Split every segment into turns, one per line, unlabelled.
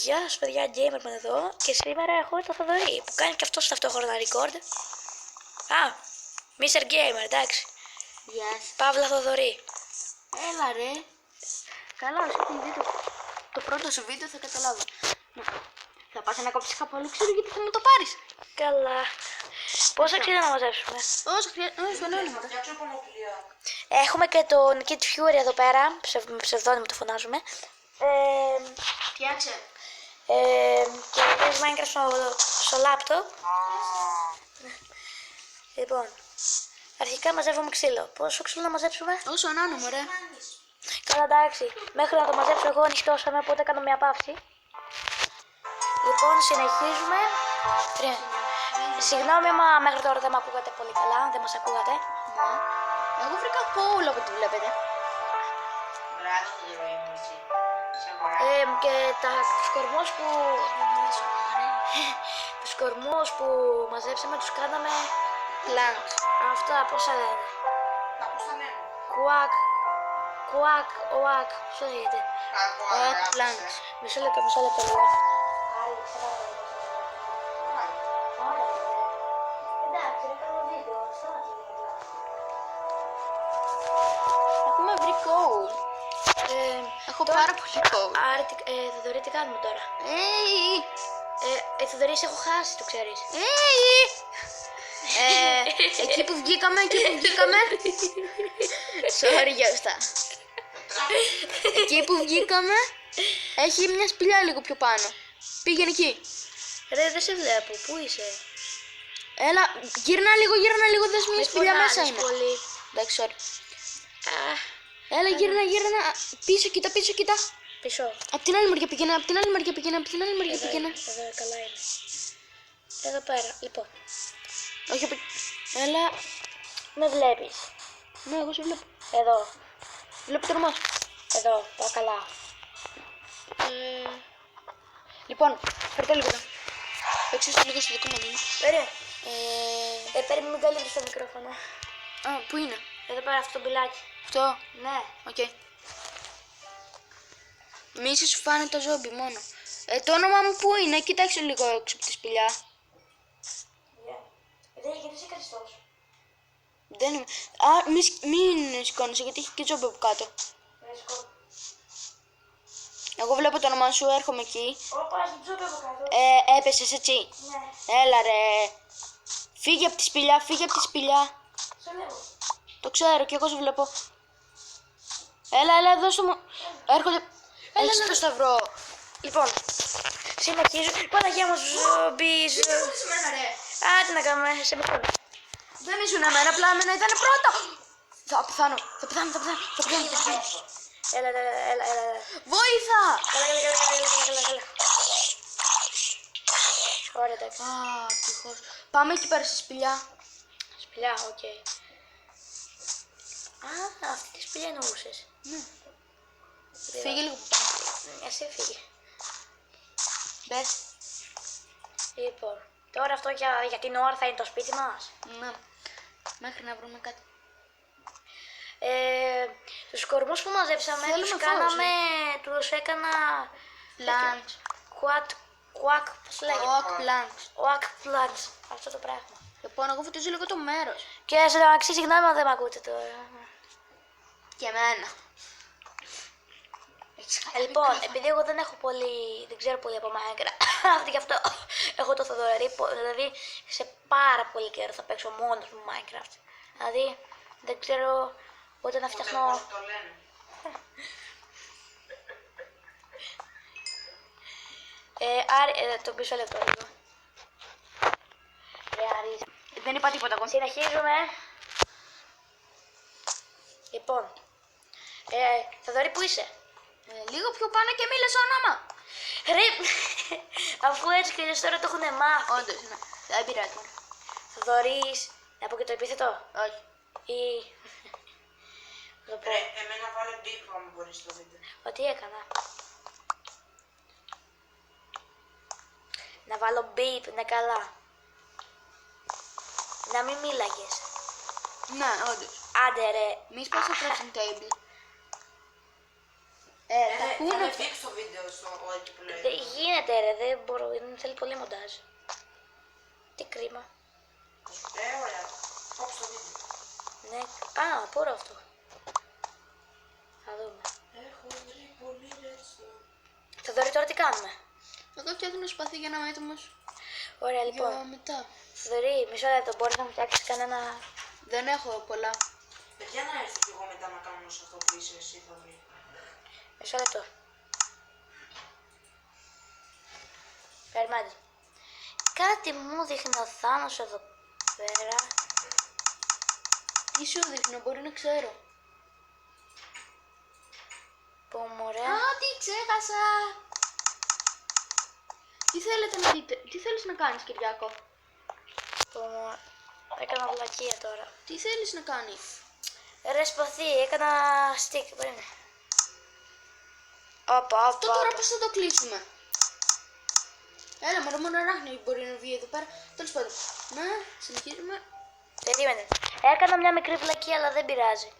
Γεια σας παιδιά, Gamerman εδώ και σήμερα έχω το Θοδωρή που κάνει και αυτός ταυτόχρονα record. Mr. Gamer, εντάξει.
Γεια σας.
Παύλα Θοδωρή.
Έλα ρε. Καλά, όσο έχουν δει το πρώτο σου βίντεο θα καταλάβω. Θα πας να κόψεις κάπου αλλού, ξέρω γιατί θα μου το πάρεις.
Καλά. Πόσα ξύλα να μαζέψουμε?
Όσο χρειάζεται.
Έχουμε και τον Kid Fury εδώ πέρα, με ψευδόνυμο το φωνάζουμε.
Φτιάξε.
Και παίζει Minecraft στο laptop. Λοιπόν, αρχικά μαζεύουμε ξύλο. Πόσο ξύλο να μαζέψουμε?
Όσο ανάνομο ρε.
Καλά, εντάξει. Μέχρι να το μαζέψω εγώ νυχτώσαμε, οπότε κάνω μια παύση. Λοιπόν, συνεχίζουμε. Συγγνώμη, μα μέχρι τώρα δεν με ακούγατε πολύ καλά, δεν μας ακούγατε.
Ναι. Εγώ βρήκα coal από ό,τι βλέπετε.
Και τους κορμούς που μαζέψαμε τους κάναμε
Planks.
αυτά, πόσα λένε? Κουάκ, οάκ, πώς λέγεται?
Planks.
Μισό λεπτό λίγο.
Έχουμε βρει coal. Έχω πάρα πολύ coal.
Θοδωρή, τι κάνουμε τώρα?
Hey.
Θοδωρή, σε έχω χάσει, το ξέρεις.
Hey. Εκεί που βγήκαμε. Sorry για αυτά. Εκεί που βγήκαμε έχει μια σπηλιά λίγο πιο πάνω. Πήγαινε εκεί.
Ρε, δεν σε βλέπω, πού είσαι?
Έλα, γύρνα λίγο, δες μια σπηλιά μέσα είναι.
Πολύ.
Εντάξει, sorry. Έλα, γύρνα. Πίσω, κοίτα.
Πίσω.
Απ' την άλλη μεριά πήγαινε.
Εδώ, καλά είναι. Εδώ πέρα, λοιπόν.
Όχι, έλα.
Με βλέπεις?
Ναι, εγώ σε βλέπω.
Εδώ,
Βλέπω το όνομά σου.
εδώ, πάω καλά.
Λοιπόν, φέρτε λίγο εδώ. Παίξε λίγο στο δικό μου είναι.
Ρε, παίρνει μην καλύψεις το μικρόφωνο.
Πού είναι?
Εδώ πέρα, αυτό το μπιλάκι.
Αυτό.
Ναι.
Οκ. Μη σου φάνε το ζόμπι μόνο. Το όνομα μου πού είναι? Κοιτάξτε λίγο έξω από τη σπηλιά.
Γιατί είσαι Χριστός?
Δεν είμαι. Μην σηκώνεσαι γιατί έχει και ζόμπι από κάτω. Εγώ βλέπω το όνομά σου, έρχομαι εκεί.
Όπα, έχει τζόμπι από κάτω.
Έπεσες έτσι.
Ναι.
Έλα ρε. Φύγε από τη σπηλιά.
Σε λέω.
Το ξέρω και εγώ σε βλέπω. Έλα, δώστε μου. Έρχονται. Έχεις το σταυρό.
Λοιπόν, συνεχίζω. Παναγία μου, ζόμπι. Τι να κάνουμε, σε μικρό.
Δεν ήσουν εμένα, απλά εμένα ήταν πρώτο. Θα πεθάνω.
Έλα.
Βοήθα.
Καλά. Ωραία, εντάξει.
Ευτυχώς. Πάμε εκεί πέρα στη σπηλιά.
Σπηλιά, οκ. Αυτή τη σπηλιά εννοούσες.
Ναι. Φύγε λίγο που πάμε.
Εσύ φύγε.
Μπες.
Λοιπόν, τώρα αυτό για την ώρα θα είναι το σπίτι μας.
Ναι. Μέχρι να βρούμε κάτι.
Τους κορμούς που μαζέψαμε
Θέλουμε
τους
φως,
κάναμε, τους έκανα
Plants.
κουάκ, πώς λέγεται?
Oak plants.
Oak plants, αυτό το πράγμα.
Λοιπόν, εγώ φωτίζω λίγο το μέρος.
Και σε μεταξύ, συγγνώμη αν δεν με ακούτε τώρα.
Και εμένα.
Λοιπόν, επειδή εγώ δεν ξέρω πολύ από Minecraft, γι' αυτό έχω το Θοδωρή, δηλαδή σε πάρα πολύ καιρό θα παίξω μόνος μου Minecraft. Δηλαδή, δεν ξέρω ούτε να φτιάχνω... Το πίσω λεπτό λίγο.
Δεν είπα τίποτα εγώ.
Συνεχίζουμε. Λοιπόν, Θοδωρή, πού είσαι?
Λίγο πιο πάνω και μίλες όνομα.
Ρε, αφού έτσι και αλλιώς τώρα το έχουν μάθει.
Όντως, ναι. Δεν πειράζει.
Θοδωρής, να πω και το επίθετο.
Όχι.
Ή... Θα το πω.
Εμένα βάλε μπίπ αν μπορείς στο βίντεο.
Ό,τι έκανα. Να βάλω beep, ναι καλά. Να μην μίλαγες.
Ναι, όντως.
Άντε ρε.
Μη σπάς το crafting table.
Θα
Θα
ακούνε.
με δείξει το βίντεο εκεί που λέει.
Δεν γίνεται ρε, δεν μπορώ, θέλει πολύ μοντάζ. Τι κρίμα.
Ωραία. Κόψε το βίντεο.
Ναι, α, απορώ αυτό. Θα δούμε.
Έχω βρει πολύ ρέτσο.
Θοδωρή, τώρα τι κάνουμε.
Εγώ φτιάχνω σπαθί για να είμαι έτοιμος
Ωραία,
για
λοιπόν.
μετά.
Θοδωρή, μισό λεπτό, μπορείς να μου φτιάξεις κανένα...
Δεν έχω πολλά.
Παιδιά να έρθω κι εγώ μετά να κάνω σε αυτό που είσαι εσύ θα βρει.
Μισό λεπτό. Περιμένετε. Κάτι μου δείχνει ο Θάνος εδώ πέρα.
Τι σου δείχνω, μπορεί να ξέρω.
Πω μωρέ.
Α, τι ξέχασα. Τι θέλετε να δείτε, τι θέλεις να κάνεις Κυριάκο.
Πω μωρέ. Έκανα βλακεία τώρα.
Τι θέλεις να κάνεις.
Ρε σπαθί, έκανα stick, περίμενε. Όπα,
Αυτό τώρα
όπα.
πώς θα το κλείσουμε. Έλα μωρέ, μόνο αράχνη μπορεί να βγει εδώ πέρα. Τέλος πάντων. Να, συνεχίζουμε.
Περίμενε. Έκανα μια μικρή βλακεία, αλλά δεν πειράζει.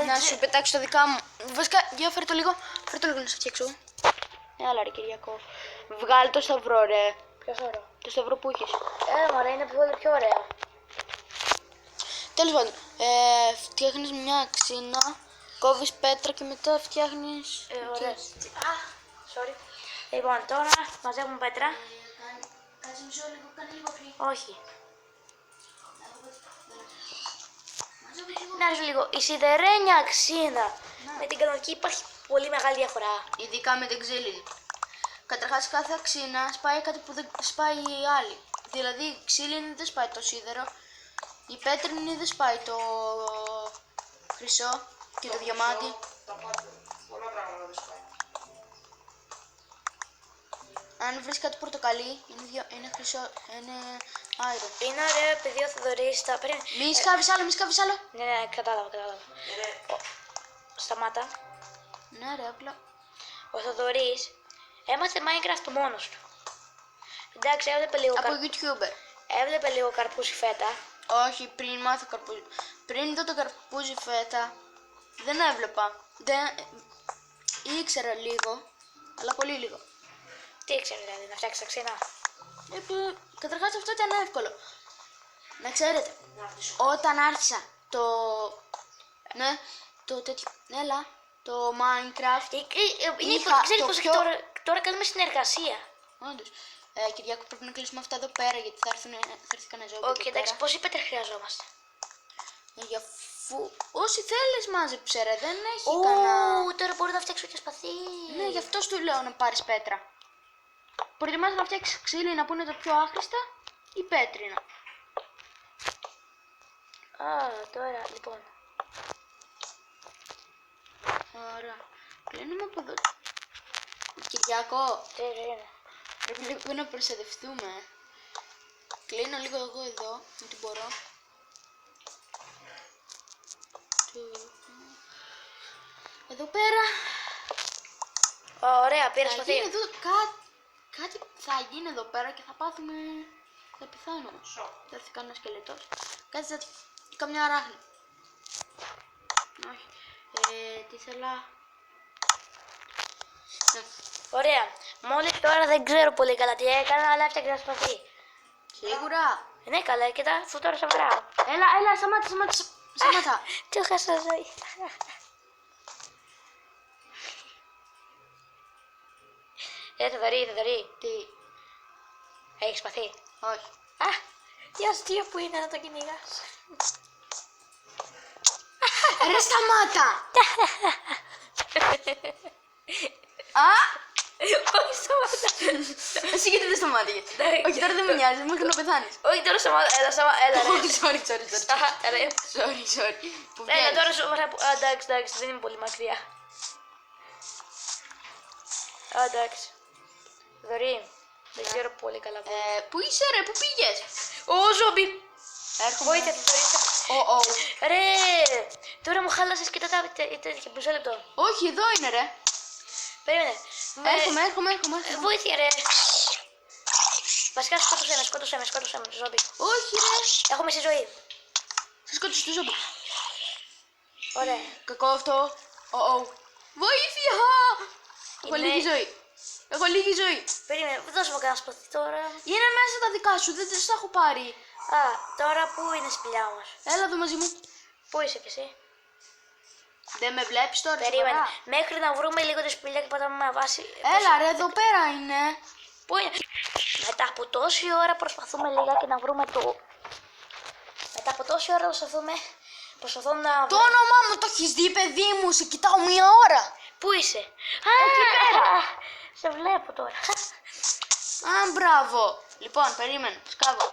Να σου πετάξω τα δικά μου. Βασικά, για φέρε το λίγο. Φέρε το λίγο να σε φτιάξω. Έλα ρε Κυριακό. Βγάλει το σταυρό ρε.
Ποιο ωραίο.
Το σταυρό που είχες.
Μωρέ, είναι πολύ πιο ωραίο.
Τέλος πάντων, φτιάχνεις μια αξίνα, κόβεις πέτρα και μετά φτιάχνεις...
Ωραία. Α, sorry. Λοιπόν, τώρα μαζεύουμε πέτρα.
Κάτσε μισό λίγο, κάνε λίγο free.
Όχι. Να ρίξω λίγο. Η σιδερένια αξίνα με την κανονική υπάρχει πολύ μεγάλη διαφορά.
Ειδικά με την ξύλινη. Καταρχάς κάθε αξίνα σπάει κάτι που δεν σπάει η άλλη. Δηλαδή η ξύλινη δεν σπάει το σίδερο, η πέτρινη δεν σπάει το χρυσό και το διαμάντι.
Τα πάντα. Πολλά πράγματα δεν σπάει.
Αν βρεις κάτι πορτοκαλί, είναι χρυσό, είναι άιρο.
Είναι ωραίο επειδή ο Θοδωρής τα... Περίμενε.
Μη σκάβεις άλλο, μη σκάβεις άλλο.
Ναι, κατάλαβα.
Ρε,
Σταμάτα.
Ναι ρε, απλά.
Ο Θοδωρής έμαθε Minecraft μόνος του. Εντάξει,
Από YouTuber.
έβλεπε λίγο καρπούζι φέτα.
Όχι, πριν μάθω καρπούζι. Πριν δω το καρπούζι φέτα, δεν έβλεπα. Ήξερα λίγο, αλλά πολύ λίγο.
Τι ήξερε δηλαδή, να φτιάξει αξίνα.
Καταρχάς αυτό ήταν εύκολο. Να ξέρετε,
να ρωτήσω.
όταν άρχισα το... Ναι, το τέτοιο... Έλα, το Minecraft.
Είναι
Είχα
ξέρεις
το
πως
πιο-
τώρα κάνουμε συνεργασία.
Όντως. Κυριάκο, πρέπει να κλείσουμε αυτά εδώ πέρα γιατί θα έρθει κανένα ζόμπι.
Όχι, εντάξει, πόση πέτρα χρειαζόμαστε.
Για αφού... Όσοι θέλεις μάζεψε ρε, δεν έχει κανένα...
Τώρα μπορώ να φτιάξω και σπαθί.
Ναι, γι' αυτό σου λέω να πάρεις πέτρα. Προτιμάς να φτιάξεις ξύλινα που είναι το πιο άχρηστα ή πέτρινα.
Τώρα, λοιπόν.
Ωραία. Κλείνουμε από εδώ. Κυριάκο,
Τι είναι.
πρέπει λίγο να προστατευτούμε. Κλείνω λίγο εγώ εδώ, ό,τι μπορώ. Εδώ πέρα
Ωραία, πήρα
θα
σπαθί.
γίνει εδώ κάτι θα γίνει εδώ πέρα και θα πάθουμε... Θα πεθάνουμε. Θα έρθει κανένα σκελετός. Κάτι θα... Καμιά αράχνη. Όχι. Τι ήθελα... Ναι.
Ωραία. Μόλις τώρα δεν ξέρω πολύ καλά τι έκανα, αλλά έφτιαξα σπαθί.
Σίγουρα.
Ναι, καλά, κοίτα, αφού τώρα σε βαράω.
Έλα, σταμάτα.
Τι χάσα ζωή. Θοδωρή.
Τι,
Έχεις σπαθί.
όχι.
Α, τι αστείο που είναι να το κυνηγάς.
Ρε σταμάτα. Α,
Όχι, σταμάτα.
εσύ γιατί δεν σταμάτηκες.
Ναι.
Όχι, τώρα δεν με νοιάζει, μέχρι να πεθάνεις.
Όχι, τώρα σταμάτα. Έλα, ρε.
Sorry.
Ρε.
Sorry. Που
Έλα,
βγαίνεις.
τώρα σου βαράω. Εντάξει, δεν είμαι πολύ μακριά. Εντάξει. Θοδωρή, δεν ξέρω πολύ καλά.
Πού είσαι ρε, πού πήγες.
Ω, ζόμπι.
Έρχομαι.
Βοήθεια, Θοδωρή. Ρε, τώρα μου χάλασες και τα τέτοια. Μισό λεπτό.
Όχι, εδώ είναι ρε.
Περίμενε.
Έρχομαι.
Βοήθεια, ρε. Βασικά σκότωσέ με, ζόμπι.
Όχι ρε.
Έχω μισή ζωή.
Θα σκότωσες το ζόμπι.
Ωραία.
Κακό αυτό. Βοήθεια. Έχω
Είναι-
λίγη ζωή. Έχω λίγη ζωή.
Περίμενε, δώσε μου κανένα σπαθί τώρα.
Είναι μέσα τα δικά σου, δεν τα έχω πάρει.
Α, τώρα πού είναι η σπηλιά όμως?
Έλα εδώ μαζί μου.
Πού είσαι κι εσύ?
Δεν με βλέπεις τώρα,
Περίμενε.
σοβαρά?
Μέχρι να βρούμε λίγο τη σπηλιά και πατάμε με βάση.
Έλα ρε, εδώ πέρα είναι.
Πού είναι? Μετά από τόση ώρα προσπαθούμε λιγάκι να βρούμε το. Μετά από τόση ώρα προσπαθώ να.
Το όνομά μου το έχεις δει, παιδί μου, σε κοιτάω μία ώρα.
Πού είσαι? Εκεί πέρα. Σε βλέπω τώρα.
Α, μπράβο. Λοιπόν, περίμενε, σκάβω.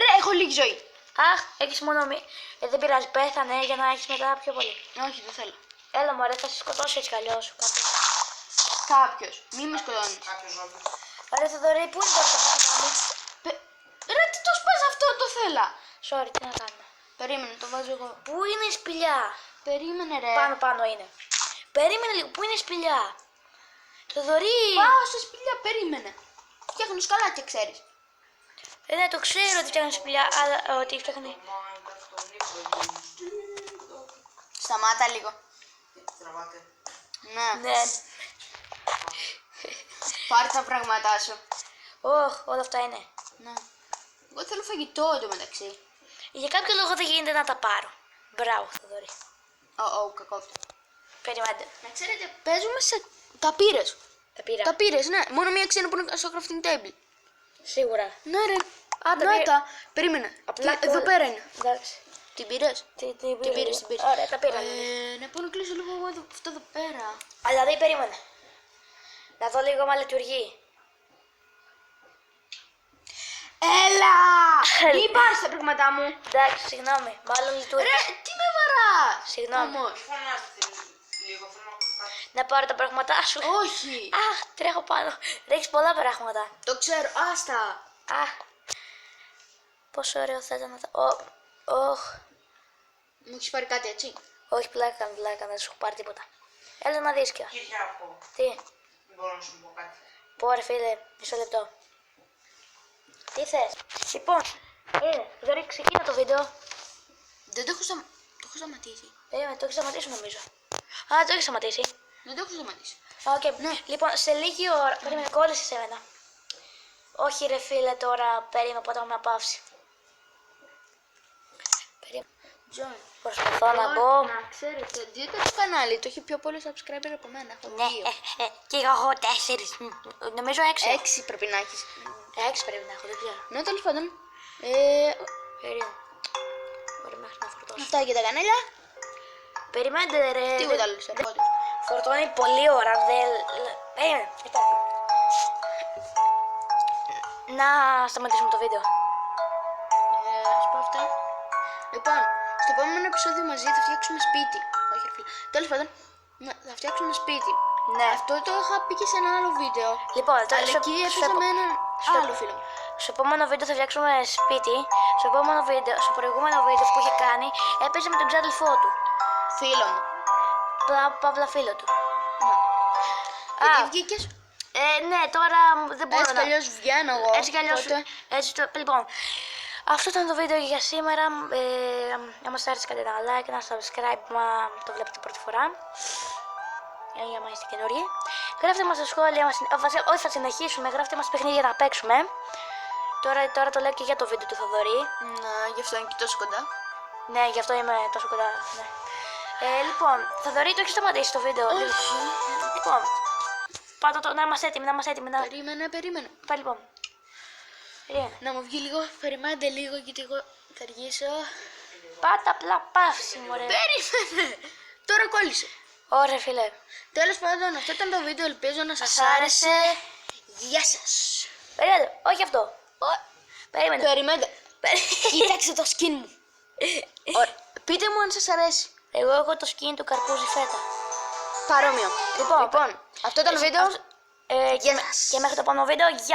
Ρε, έχω λίγη ζωή.
Αχ, έχεις μόνο μία. Δεν πειράζει, πέθανε για να έχεις μετά πιο πολύ.
Όχι, δεν θέλω.
Έλα μωρέ, θα σε σκοτώσει έτσι κι αλλιώς κάποιος.
Κάποιος, μη με σκοτώνεις.
Κάποιος ζώμπι.
Ρε Θοδωρή, πού είναι τώρα τα πράγματα μου?
Ρε, τι το σπάς αυτό, το θέλα.
Sorry, τι να κάνουμε.
Περίμενε, το βάζω εγώ.
Πού είναι η σπηλιά?
Περίμενε, ρε.
Πάνω είναι. Περίμενε λίγο, πού είναι η σπηλιά? Θοδωρή!
Πάω στη σπηλιά, περίμενε. Φτιάχνω σκαλάκια, ξέρεις.
Ναι, το ξέρω ότι φτιάχνει σπηλιά, αλλά ότι φτιάχνει.
Minecraft, το Nico,
Σταμάτα λίγο.
τραβάτε.
Ναι,
Ναι.
πάρε τα πράγματά σου.
Όχ, όλα αυτά είναι.
Ναι. Εγώ θέλω φαγητό εντωμεταξύ.
Για κάποιο λόγο δεν γίνεται να τα πάρω. Μπράβο, Θοδωρή.
Κακό αυτό.
Περιμένετε.
Να ξέρετε, παίζουμε σε. Τα πήρες.
Τα πήρα.
Τα πήρες, ναι. Μόνο μία ξένη που είναι στο crafting table.
Σίγουρα.
Ναι, ρε.
τα
Να
πήρα.
τα. Περίμενε.
Απλά
Εδώ πέρα είναι.
Εντάξει.
Την πήρες.
Την
Την πήρες, την πήρες.
Ωραία, τα πήρα.
Να πάω να κλείσω λίγο εγώ αυτό εδώ πέρα.
Αλλά δεν περίμενε. Να δω λίγο αν λειτουργεί.
Έλα! Μην πάρεις τα πράγματά μου.
Εντάξει, συγγνώμη. Μάλλον λειτουργεί.
Ρε, τι με βαράς.
Συγγνώμη.
Όμως.
Μη φωνάστε λίγο, θέλω να πω κάτι.
Να πάρω τα πράγματά σου.
Όχι.
Αχ, τρέχω πάνω. Ρίξεις πολλά πράγματα.
Το ξέρω. Άστα.
Αχ. Πόσο ωραίο θα ήταν να τα. Όχ.
Μου έχεις πάρει κάτι έτσι.
Όχι, πλάκα, δεν σου έχω πάρει τίποτα. Έλα να δεις κιόλας.
Κυριάκο,
Τι.
δεν μπορώ να σου πω κάτι.
Πω ρε φίλε, μισό λεπτό. Τι θες? Λοιπόν, Θοδωρή, ξεκίνα το βίντεο.
Δεν το έχω το έχω σταματήσει.
Το έχει σταματήσει νομίζω. Α, το έχει σταματήσει.
Δεν το έχω σταματήσει.
Οκ,
Ναι.
λοιπόν, σε λίγη ώρα. Περίμενε, κόλλησε σε μένα. Όχι ρε φίλε, τώρα περίμενε πότε με απαύσει. Περίμενε.
Join.
Προσπαθώ να μπω.
Να ξέρετε, δείτε το κανάλι. Το έχει πιο πολύ subscriber από μένα. Έχω
Ναι,
2.
και εγώ 4. Νομίζω 6.
6 πρέπει να έχεις.
6 πρέπει να έχω, δεν ξέρω.
Ναι, τέλος πάντων.
Περίμενε. Μπορεί μέχρι να φορτώσω.
Αυτά και τα κανάλια.
Περιμένετε ρε.
Τίποτα άλλο. σε πόδι.
Φορτώνει πολλή ώρα. Περίμενε. Λοιπόν. Να σταματήσουμε το βίντεο.
Ας πω αυτά. Λοιπόν, στο επόμενο επεισόδιο μαζί θα φτιάξουμε σπίτι. Όχι, ρε φίλε. Τέλος πάντων, θα φτιάξουμε σπίτι.
Ναι.
Αυτό το είχα πει και σε ένα άλλο βίντεο.
Λοιπόν, τώρα
Αλλά εκεί έπαιζα με έναν άλλο φίλο μου.
στο επόμενο βίντεο θα φτιάξουμε σπίτι. Στο προηγούμενο βίντεο που είχε κάνει έπαιζε με τον ξάδελφό του.
Φίλο μου.
Παύλα φίλο του.
Ναι.
Α.
Γιατί βγήκες.
Ναι, τώρα δεν μπορώ
Έτσι κι
να.
αλλιώς βγαίνω εγώ.
Έτσι κι αλλιώς. Λοιπόν, αυτό ήταν το βίντεο για σήμερα. Αν σας άρεσε, κάντε ένα like, ένα subscribe, μα το βλέπετε πρώτη φορά. Για να είστε καινούριοι. Γράφτε μας στα σχόλια μας. Όχι, θα συνεχίσουμε. Γράφτε μας παιχνίδια να παίξουμε. Τώρα το λέω και για το βίντεο του Θοδωρή.
Ναι, γι' αυτό είναι και τόσο κοντά.
Ναι, γι' αυτό είμαι τόσο κοντά. Ναι. Λοιπόν, Θοδωρή, το έχει σταματήσει το βίντεο.
Όχι.
Λοιπόν, πάτα το να είμαστε έτοιμοι.
Περίμενε.
Πάλι λοιπόν. Περίμενε.
Να μου βγει λίγο. Περιμένετε λίγο γιατί εγώ θα αργήσω.
Πάτα απλά παύση, μωρέ.
Περίμενε. Τώρα κόλλησε.
Ωραία, φίλε.
Τέλος πάντων, αυτό ήταν το βίντεο. Ελπίζω να σας άρεσε. Γεια σας.
Περίμενε, όχι αυτό. Περίμενε.
Περιμένετε. Κοίταξε το skin μου. Ωραία. Πείτε μου αν σας αρέσει.
Εγώ έχω το skin του καρπούζι φέτα.
Παρόμοιο. Λοιπόν, αυτό ήταν το βίντεο.
Και μέχρι το επόμενο βίντεο, γεια!